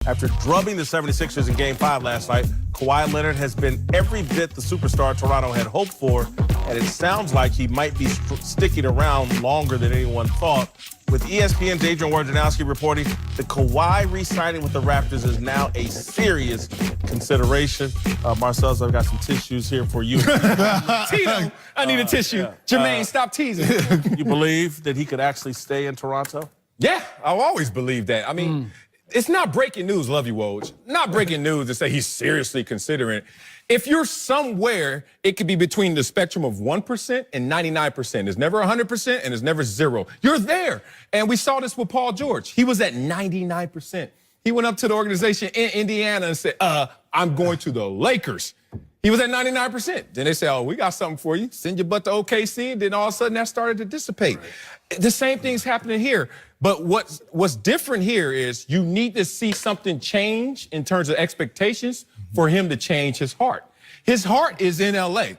After drubbing the 76ers in Game 5 last night, Kawhi Leonard has been every bit the superstar Toronto had hoped for, and it sounds like he might be sticking around longer than anyone thought. With ESPN's Adrian Wojnarowski reporting, the Kawhi re-signing with the Raptors is now a serious consideration. Marcellus, I've got some tissues here for you. Tito, I need a tissue. Yeah. Jermaine, stop teasing. You believe that he could actually stay in Toronto? Yeah, I've always believed that. I mean, it's not breaking news, love you, Woj. Not breaking news to say he's seriously considering it. If you're somewhere, it could be between the spectrum of 1% and 99%. There's never 100% and there's never 0. You're there. And we saw this with Paul George. He was at 99%. He went up to the organization in Indiana and said, I'm going to the Lakers. He was at 99%. Then they said, oh, we got something for you. Send your butt to OKC. And then all of a sudden that started to dissipate. Right. The same thing's happening here. But what's different here is you need to see something change in terms of expectations for him to change his heart. His heart is in L.A.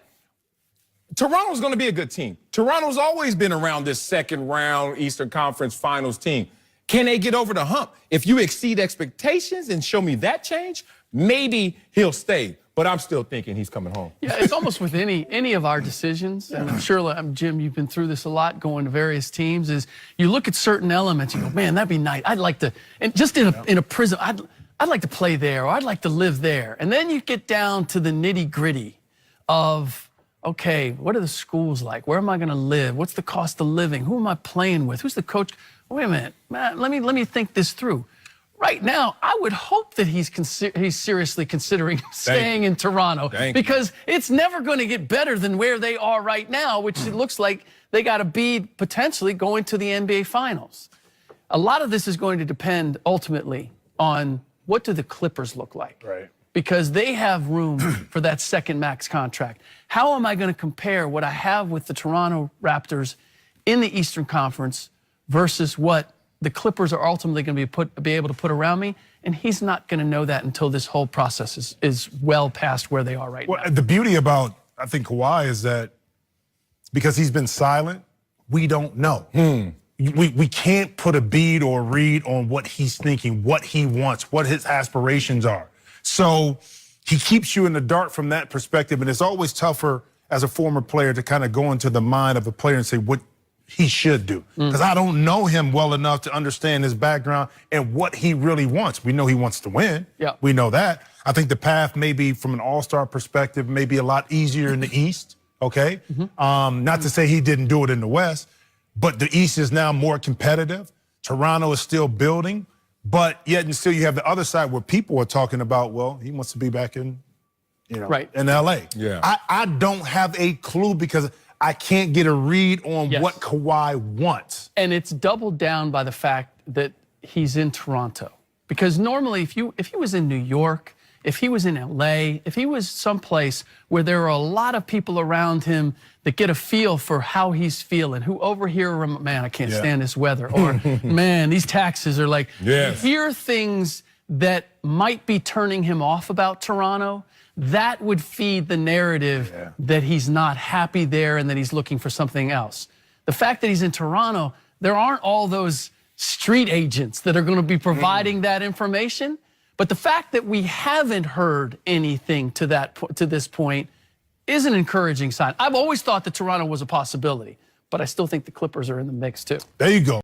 Toronto's going to be a good team. Toronto's always been around this second round Eastern Conference Finals team. Can they get over the hump? If you exceed expectations and show me that change, maybe he'll stay. But I'm still thinking he's coming home. Yeah, it's almost with any of our decisions, and I'm sure, Jim, you've been through this a lot going to various teams, is you look at certain elements, you go, man, that'd be nice. I'd like to, and just in a prison, I'd like to play there, or I'd like to live there. And then you get down to the nitty-gritty of, okay, what are the schools like? Where am I going to live? What's the cost of living? Who am I playing with? Who's the coach? Wait a minute, man, let me think this through. Right now, I would hope that he's seriously considering staying in Toronto, because it's never going to get better than where they are right now, which it looks like they got to be potentially going to the NBA Finals. A lot of this is going to depend ultimately on what do the Clippers look like, right? Because they have room for that second max contract. How am I going to compare what I have with the Toronto Raptors in the Eastern Conference versus what the Clippers are ultimately going to be able to put around me? And he's not going to know that until this whole process is well past where they are right now. The beauty about, I think, Kawhi is that because he's been silent, we don't know. We can't put a bead or read on what he's thinking, what he wants, what his aspirations are. So he keeps you in the dark from that perspective, and it's always tougher as a former player to kind of go into the mind of a player and say what he should do, because I don't know him well enough to understand his background and what he really wants. We know he wants to win. Yeah. We know that. I think the path maybe from an all-star perspective may be a lot easier in the East, okay? Not to say he didn't do it in the West, but the East is now more competitive. Toronto is still building, but yet and still you have the other side where people are talking about, well, he wants to be back in, in L.A. Yeah. I don't have a clue because I can't get a read on what Kawhi wants. And it's doubled down by the fact that he's in Toronto. Because normally if he was in New York, if he was in LA, if he was someplace where there are a lot of people around him that get a feel for how he's feeling, who overhear, man, I can't stand this weather, or man, these taxes are like, hear things that might be turning him off about Toronto, that would feed the narrative that he's not happy there and that he's looking for something else. The fact that he's in Toronto, there aren't all those street agents that are going to be providing that information. But the fact that we haven't heard anything to this point is an encouraging sign. I've always thought that Toronto was a possibility, but I still think the Clippers are in the mix too. There you go.